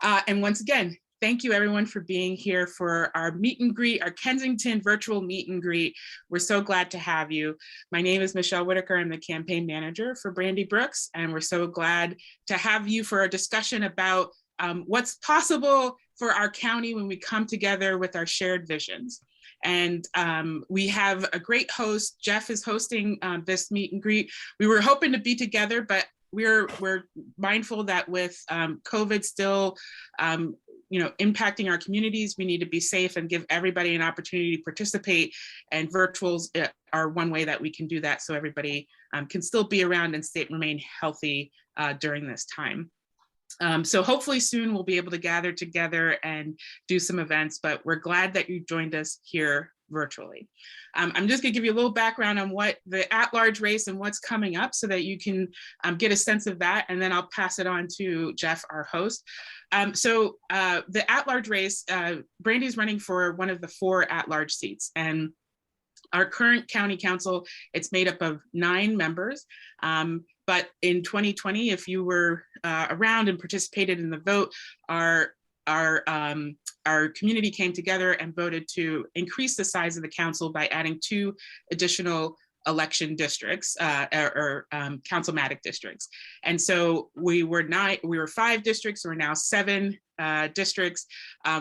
And once again, thank you everyone for being here for our meet and greet, our Kensington virtual meet and greet. We're so glad to have you. My name is Michelle Whitaker. I'm the campaign manager for Brandy Brooks, and we're so glad to have you for a discussion about what's possible for our county when we come together with our shared visions. And we have a great host. Jeff is hosting this meet and greet. We were hoping to be together, but we're mindful that with COVID still impacting our communities, we need to be safe and give everybody an opportunity to participate, and virtuals are one way that we can do that, so everybody can still be around and remain healthy during this time. So hopefully soon we'll be able to gather together and do some events, but we're glad that you joined us here virtually. I'm just gonna give you a little background on what the at-large race and what's coming up so that you can get a sense of that, and then I'll pass it on to Jeff, our host. The at-large race, Brandy's running for one of the 4 at-large seats, and our current county council, it's made up of 9 members. But in 2020, if you were around and participated in the vote, our community came together and voted to increase the size of the council by adding 2 additional election districts or councilmatic districts. And so we were 5 districts, we're now 7 districts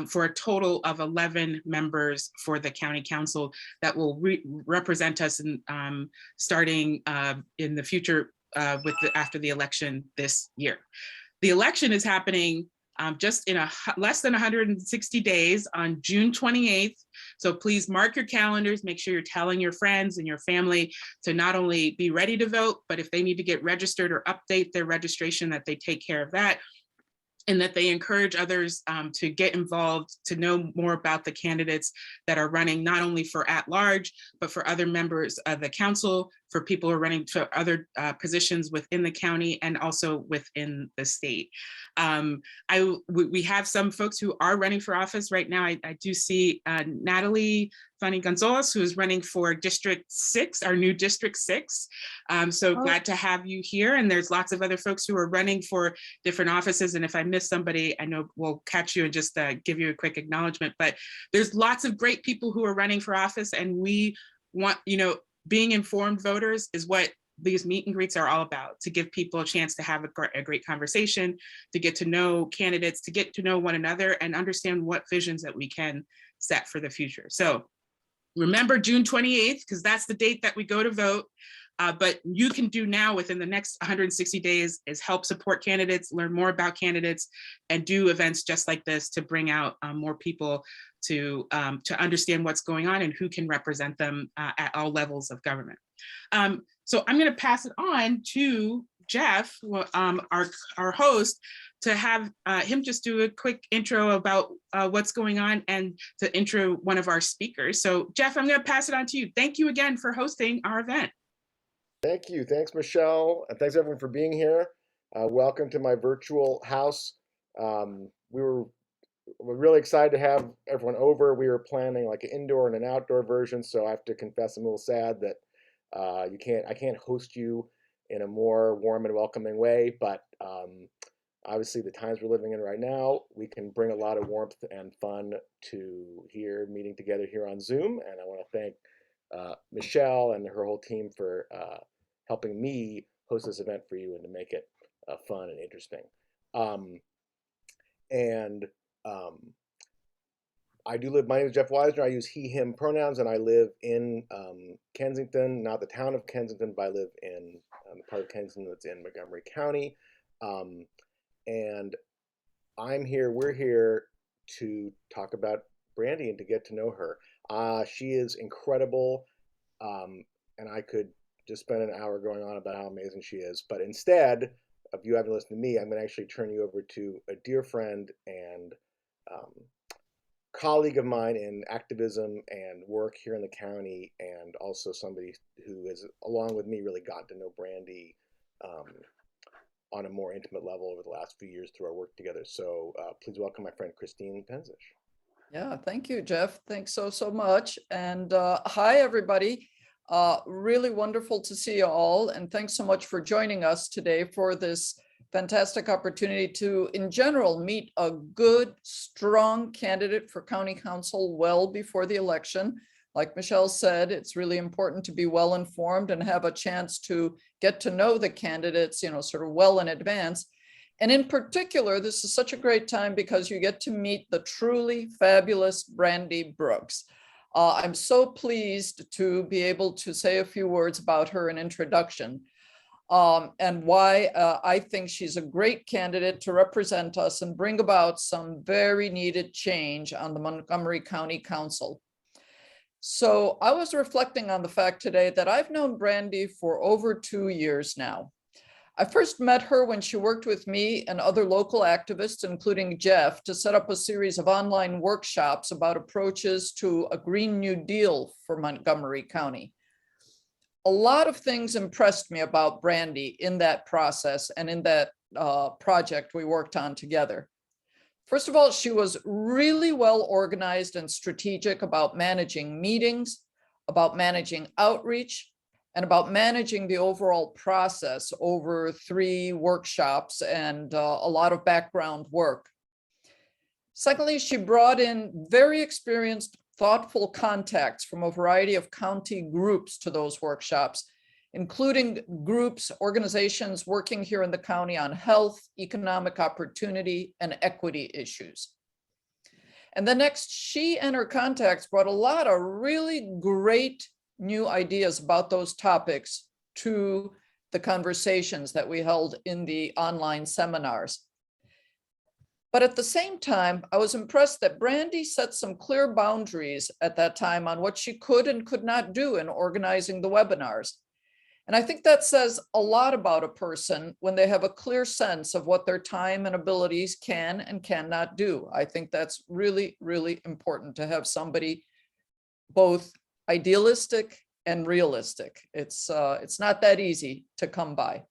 for a total of 11 members for the county council that will represent us in, starting in the future after the election this year. The election is happening just in less than 160 days on June 28th. So please mark your calendars, make sure you're telling your friends and your family to not only be ready to vote, but if they need to get registered or update their registration, that they take care of that, and that they encourage others to get involved, to know more about the candidates that are running, not only for at-large, but for other members of the council, for people who are running to other positions within the county and also within the state. We have some folks who are running for office right now. I do see Natalie Fanny Gonzalez, who is running for District 6, our new District 6. Glad to have you here. And there's lots of other folks who are running for different offices. And if I miss somebody, I know we'll catch you and just give you a quick acknowledgement. But there's lots of great people who are running for office, and we want, being informed voters is what these meet and greets are all about, to give people a chance to have a great conversation, to get to know candidates, to get to know one another and understand what visions that we can set for the future. So remember June 28th, because that's the date that we go to vote. But you can do now within the next 160 days is help support candidates, learn more about candidates, and do events just like this to bring out more people to understand what's going on and who can represent them at all levels of government. So I'm going to pass it on to Jeff, our host, to have him just do a quick intro about what's going on and to intro one of our speakers. So Jeff, I'm going to pass it on to you. Thank you again for hosting our event. Thank you. Thanks, Michelle. And thanks everyone for being here. Welcome to my virtual house. We're really excited to have everyone over. We were planning like an indoor and an outdoor version, so I have to confess I'm a little sad that I can't host you in a more warm and welcoming way, but obviously the times we're living in right now, we can bring a lot of warmth and fun to here, meeting together here on Zoom. And I want to thank Michelle and her whole team for helping me host this event for you and to make it fun and interesting. I do live, my name is Jeff Weisner. I use he, him pronouns, and I live in Kensington, not the town of Kensington, but I live in the part of Kensington that's in Montgomery County. And we're here to talk about Brandy and to get to know her. She is incredible, and I could just spend an hour going on about how amazing she is. But instead of you having to listen to me, I'm going to actually turn you over to a dear friend and colleague of mine in activism and work here in the county, and also somebody who has, along with me, really gotten to know Brandy on a more intimate level over the last few years through our work together. So please welcome my friend Christine Penzish. Yeah, thank you, Jeff. Thanks so much. And hi, everybody. Really wonderful to see you all. And thanks so much for joining us today for this fantastic opportunity to, in general, meet a good, strong candidate for county council well before the election. Like Michelle said, it's really important to be well informed and have a chance to get to know the candidates, sort of well in advance. And in particular, this is such a great time because you get to meet the truly fabulous Brandy Brooks. I'm so pleased to be able to say a few words about her in introduction. And why I think she's a great candidate to represent us and bring about some very needed change on the Montgomery County Council. So I was reflecting on the fact today that I've known Brandy for over 2 years now. I first met her when she worked with me and other local activists, including Jeff, to set up a series of online workshops about approaches to a Green New Deal for Montgomery County. A lot of things impressed me about Brandy in that process and in that project we worked on together. First of all, she was really well organized and strategic about managing meetings, about managing outreach, and about managing the overall process over 3 workshops and a lot of background work. Secondly, she brought in very experienced, thoughtful contacts from a variety of county groups to those workshops, including groups, organizations working here in the county on health, economic opportunity, and equity issues. And then next, she and her contacts brought a lot of really great new ideas about those topics to the conversations that we held in the online seminars. But at the same time, I was impressed that Brandy set some clear boundaries at that time on what she could and could not do in organizing the webinars. And I think that says a lot about a person when they have a clear sense of what their time and abilities can and cannot do. I think that's really, really important to have somebody both idealistic and realistic. It's not that easy to come by.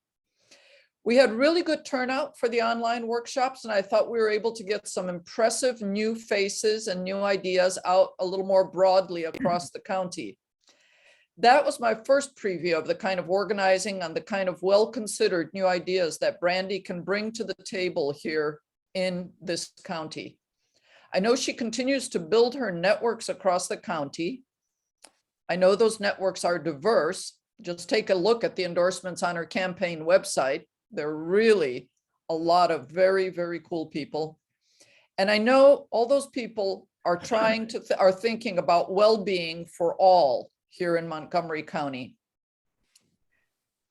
We had really good turnout for the online workshops, and I thought we were able to get some impressive new faces and new ideas out a little more broadly across the county. That was my first preview of the kind of organizing and the kind of well-considered new ideas that Brandy can bring to the table here in this county. I know she continues to build her networks across the county. I know those networks are diverse. Just take a look at the endorsements on her campaign website. They're really a lot of very, very cool people. And I know all those people are are thinking about well-being for all here in Montgomery County.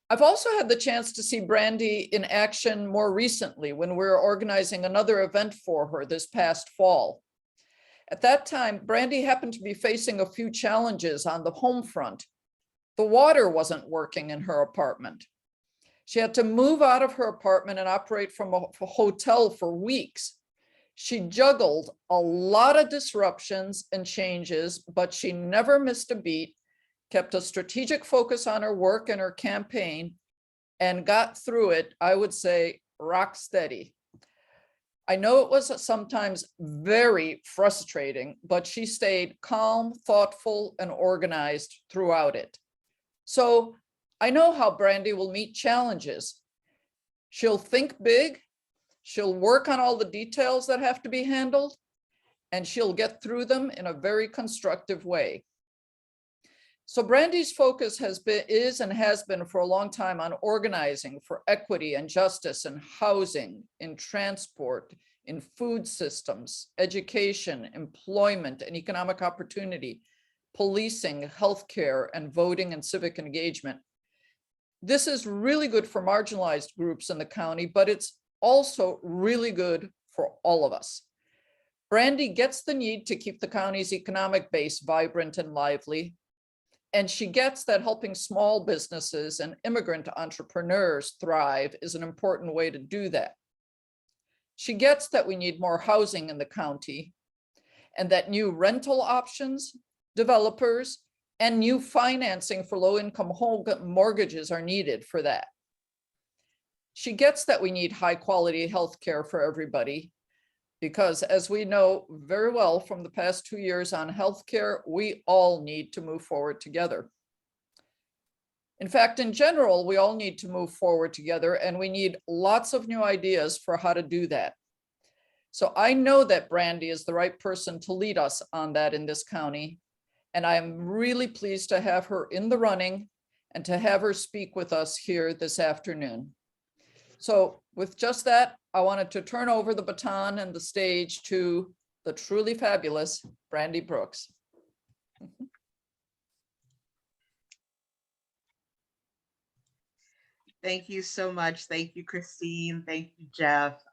I've also had the chance to see Brandy in action more recently when we were organizing another event for her this past fall. At that time, Brandy happened to be facing a few challenges on the home front. The water wasn't working in her apartment. She had to move out of her apartment and operate from a hotel for weeks. She juggled a lot of disruptions and changes, but she never missed a beat, kept a strategic focus on her work and her campaign, and got through it, I would say, rock steady. I know it was sometimes very frustrating, but she stayed calm, thoughtful, and organized throughout it. So I know how Brandy will meet challenges. She'll think big, she'll work on all the details that have to be handled, and she'll get through them in a very constructive way. So Brandy's focus is and has been for a long time on organizing for equity and justice in housing, in transport, in food systems, education, employment, and economic opportunity, policing, healthcare, and voting and civic engagement. This is really good for marginalized groups in the county, but it's also really good for all of us. Brandy gets the need to keep the county's economic base vibrant and lively, and she gets that helping small businesses and immigrant entrepreneurs thrive is an important way to do that. She gets that we need more housing in the county and that new rental options, developers, and new financing for low-income home mortgages are needed for that. She gets that we need high-quality healthcare for everybody, because as we know very well from the past 2 years on healthcare, we all need to move forward together. In fact, in general, we all need to move forward together, and we need lots of new ideas for how to do that. So I know that Brandy is the right person to lead us on that in this county. And I'm really pleased to have her in the running and to have her speak with us here this afternoon. So with just that, I wanted to turn over the baton and the stage to the truly fabulous Brandy Brooks. Thank you so much. Thank you, Christine. Thank you, Jeff.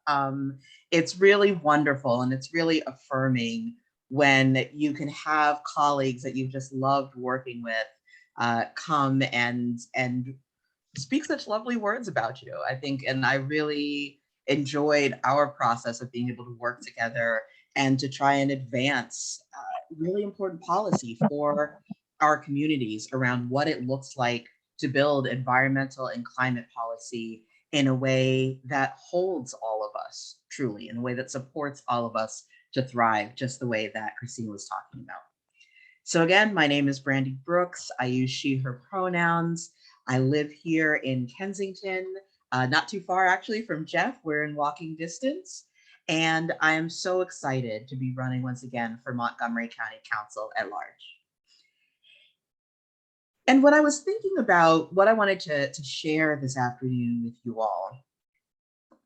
It's really wonderful and it's really affirming when you can have colleagues that you've just loved working with come and speak such lovely words about you. I think, and I really enjoyed our process of being able to work together and to try and advance really important policy for our communities around what it looks like to build environmental and climate policy in a way that holds all of us truly, in a way that supports all of us to thrive, just the way that Christine was talking about. So again, my name is Brandy Brooks. I use she, her pronouns. I live here in Kensington, not too far actually from Jeff. We're in walking distance. And I am so excited to be running once again for Montgomery County Council at Large. And when I was thinking about what I wanted to share this afternoon with you all,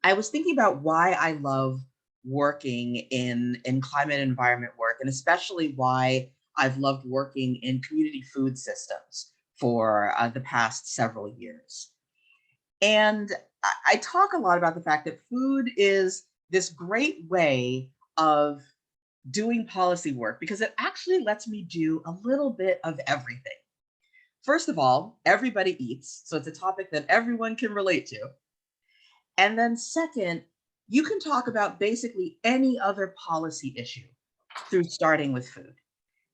I was thinking about why I love working in climate and environment work, and especially why I've loved working in community food systems for the past several years. And I talk a lot about the fact that food is this great way of doing policy work because it actually lets me do a little bit of everything. First of all, everybody eats, so it's a topic that everyone can relate to. And then second, you can talk about basically any other policy issue through starting with food.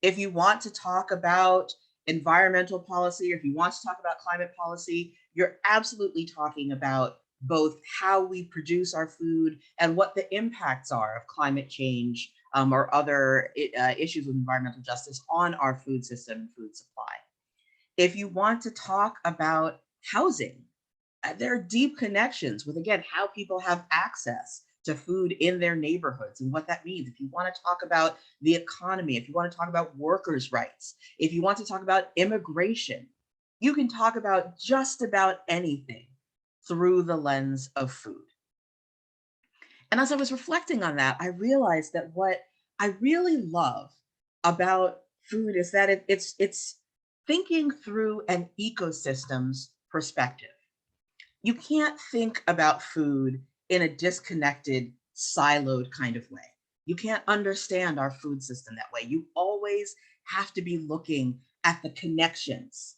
If you want to talk about environmental policy, or if you want to talk about climate policy, you're absolutely talking about both how we produce our food and what the impacts are of climate change or other issues with environmental justice on our food system and food supply. If you want to talk about housing, there are deep connections with, again, how people have access to food in their neighborhoods and what that means. If you want to talk about the economy, if you want to talk about workers' rights, if you want to talk about immigration, you can talk about just about anything through the lens of food. And as I was reflecting on that, I realized that what I really love about food is that it's thinking through an ecosystem's perspective. You can't think about food in a disconnected, siloed kind of way. You can't understand our food system that way. You always have to be looking at the connections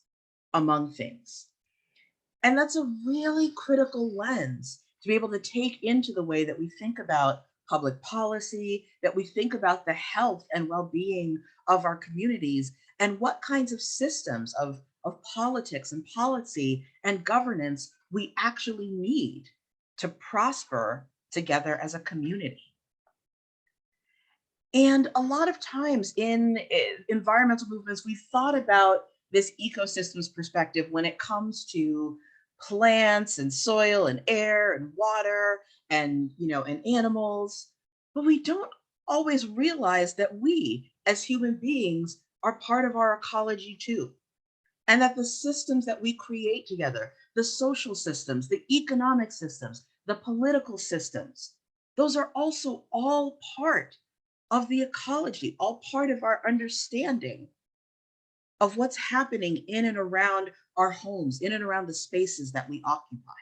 among things. And that's a really critical lens to be able to take into the way that we think about public policy, that we think about the health and well-being of our communities, and what kinds of systems of politics and policy and governance we actually need to prosper together as a community. And a lot of times in environmental movements, we've thought about this ecosystems perspective when it comes to plants and soil and air and water and, and animals, but we don't always realize that we as human beings are part of our ecology too. And that the systems that we create together, the social systems, the economic systems, the political systems, those are also all part of the ecology, all part of our understanding of what's happening in and around our homes, in and around the spaces that we occupy.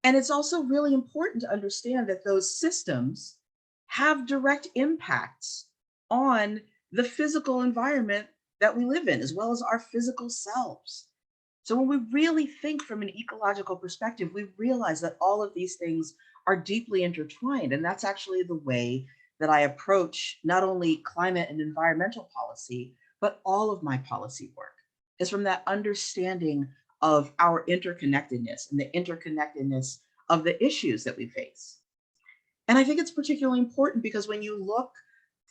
And it's also really important to understand that those systems have direct impacts on the physical environment that we live in, as well as our physical selves. So when we really think from an ecological perspective, we realize that all of these things are deeply intertwined. And that's actually the way that I approach not only climate and environmental policy, but all of my policy work, is from that understanding of our interconnectedness and the interconnectedness of the issues that we face. And I think it's particularly important because when you look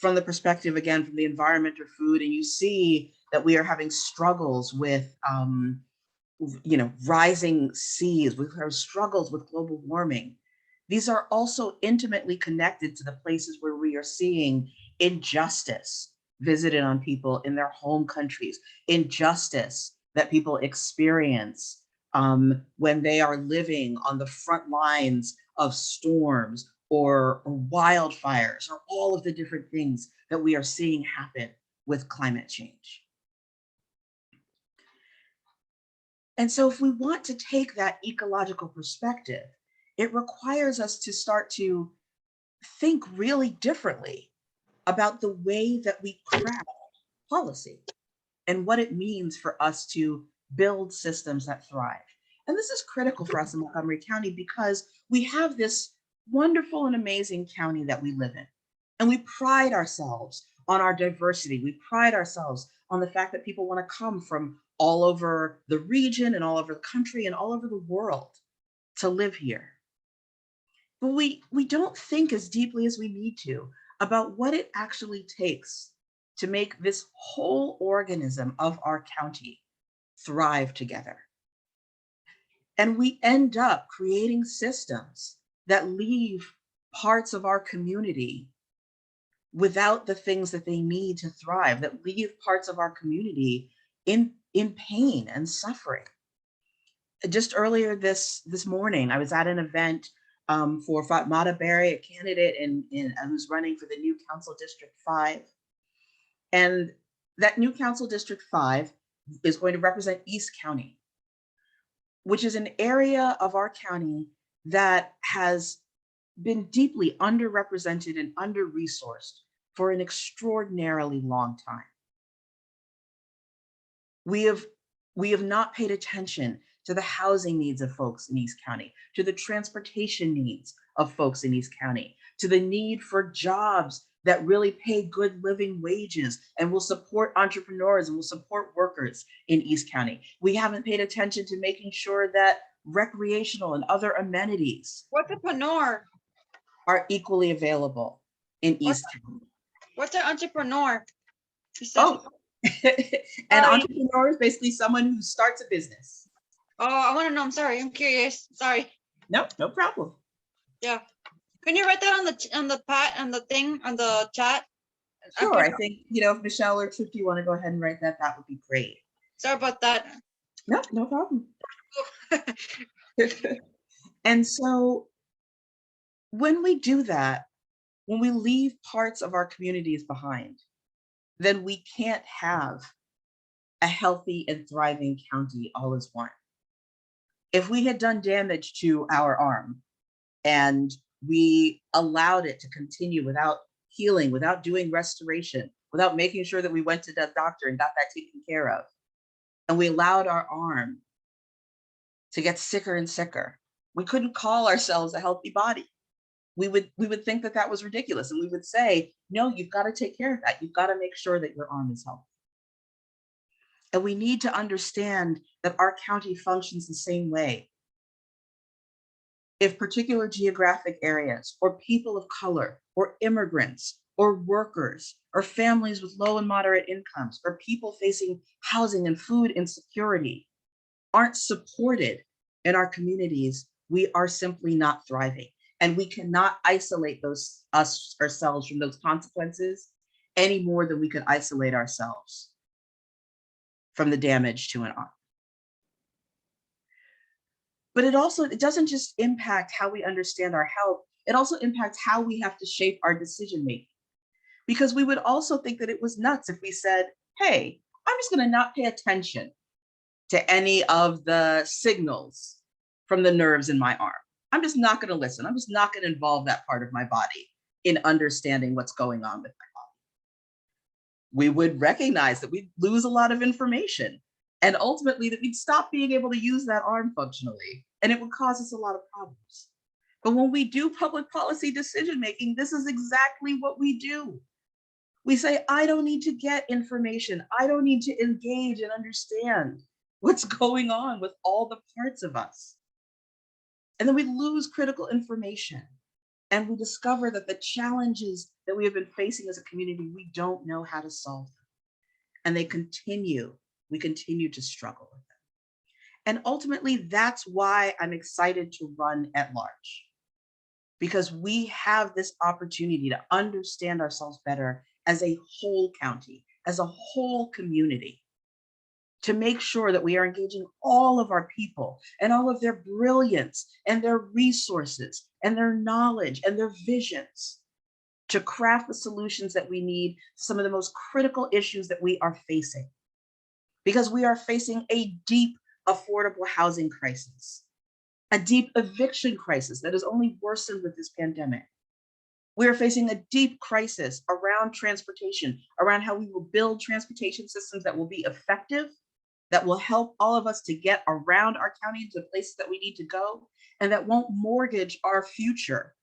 from the perspective, again, from the environment or food, and you see that we are having struggles with, rising seas, we have struggles with global warming. These are also intimately connected to the places where we are seeing injustice visited on people in their home countries, injustice that people experience when they are living on the front lines of storms or wildfires, or all of the different things that we are seeing happen with climate change. And so if we want to take that ecological perspective, it requires us to start to think really differently about the way that we craft policy and what it means for us to build systems that thrive. And this is critical for us in Montgomery County because we have this wonderful and amazing county that we live in. And we pride ourselves on our diversity. We pride ourselves on the fact that people want to come from all over the region and all over the country and all over the world to live here. But we don't think as deeply as we need to about what it actually takes to make this whole organism of our county thrive together. And we end up creating systems that leave parts of our community without the things that they need to thrive, that leave parts of our community in pain and suffering. Just earlier this morning, I was at an event for Fatmata Berry, a candidate who's running for the new Council District 5. And that new Council District 5 is going to represent East County, which is an area of our county that has been deeply underrepresented and under-resourced for an extraordinarily long time. We have not paid attention to the housing needs of folks in East County, to the transportation needs of folks in East County, to the need for jobs that really pay good living wages and will support entrepreneurs and will support workers in East County. We haven't paid attention to making sure that recreational and other amenities Entrepreneur. are equally available in East County. What's an entrepreneur? Oh, an entrepreneur is basically someone who starts a business. Oh, I want to know. I'm sorry. I'm curious. Sorry. No problem. Yeah. Can you write that on the chat? Sure. I think, if Michelle or Trip, do you want to go ahead and write that? That would be great. Sorry about that. No problem. And so when we do that, when we leave parts of our communities behind, then we can't have a healthy and thriving county all as one. If we had done damage to our arm and we allowed it to continue without healing, without doing restoration, without making sure that we went to the doctor and got that taken care of, and we allowed our arm to get sicker and sicker, we couldn't call ourselves a healthy body. We would think that that was ridiculous, and we would say, no, you've got to take care of that. You've got to make sure that your arm is healthy. And we need to understand that our county functions the same way. If particular geographic areas or people of color or immigrants or workers or families with low and moderate incomes or people facing housing and food insecurity aren't supported in our communities, we are simply not thriving. And we cannot isolate ourselves from those consequences any more than we could isolate ourselves from the damage to an arm. But it doesn't just impact how we understand our health, it also impacts how we have to shape our decision making. Because we would also think that it was nuts if we said, hey, I'm just going to not pay attention to any of the signals from the nerves in my arm. I'm just not going to listen. I'm just not going to involve that part of my body in understanding what's going on with my body. We would recognize that we'd lose a lot of information, and ultimately that we'd stop being able to use that arm functionally, and it would cause us a lot of problems. But when we do public policy decision-making, this is exactly what we do. We say, I don't need to get information. I don't need to engage and understand what's going on with all the parts of us. And then we lose critical information. And we discover that the challenges that we have been facing as a community, we don't know how to solve them. And we continue to struggle with them. And ultimately, that's why I'm excited to run at large, because we have this opportunity to understand ourselves better as a whole county, as a whole community, to make sure that we are engaging all of our people and all of their brilliance and their resources and their knowledge and their visions to craft the solutions that we need to some of the most critical issues that we are facing. Because we are facing a deep affordable housing crisis, a deep eviction crisis that has only worsened with this pandemic. We are facing a deep crisis around transportation, around how we will build transportation systems that will be effective, that will help all of us to get around our county to places that we need to go, and that won't mortgage our future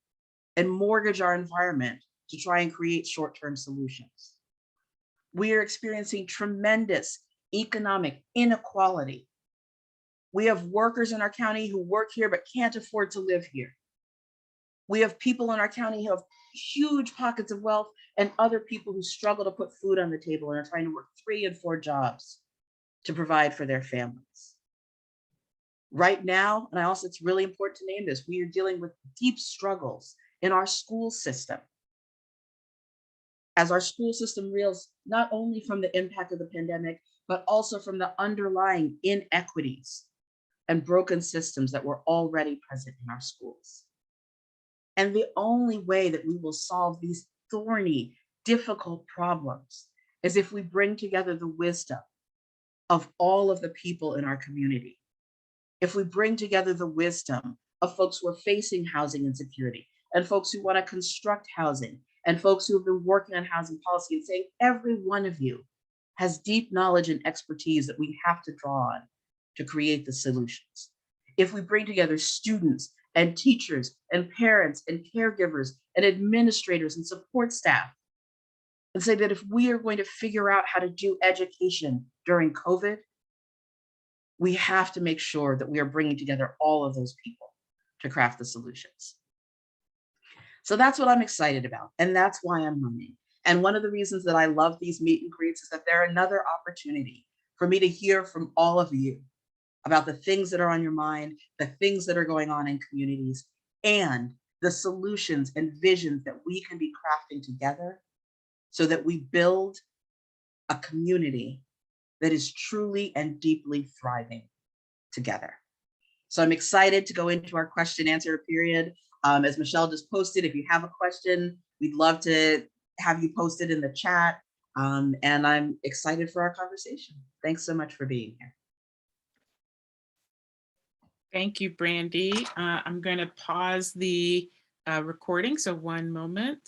and mortgage our environment to try and create short-term solutions. We are experiencing tremendous economic inequality. We have workers in our county who work here but can't afford to live here. We have people in our county who have huge pockets of wealth and other people who struggle to put food on the table and are trying to work 3 and 4 jobs to provide for their families. Right now, and it's really important to name this, we are dealing with deep struggles in our school system. As our school system reels not only from the impact of the pandemic, but also from the underlying inequities and broken systems that were already present in our schools. And the only way that we will solve these thorny, difficult problems is if we bring together the wisdom of all of the people in our community. If we bring together the wisdom of folks who are facing housing insecurity and folks who want to construct housing and folks who have been working on housing policy and saying every one of you has deep knowledge and expertise that we have to draw on to create the solutions. If we bring together students and teachers and parents and caregivers and administrators and support staff and say that if we are going to figure out how to do education during COVID, we have to make sure that we are bringing together all of those people to craft the solutions. So that's what I'm excited about. And that's why I'm running. And one of the reasons that I love these meet and greets is that they're another opportunity for me to hear from all of you about the things that are on your mind, the things that are going on in communities, and the solutions and visions that we can be crafting together so that we build a community that is truly and deeply thriving together. So I'm excited to go into our question answer period. As Michelle just posted, if you have a question, we'd love to have you posted in the chat. And I'm excited for our conversation. Thanks so much for being here. Thank you, Brandy. I'm going to pause the recording, so one moment.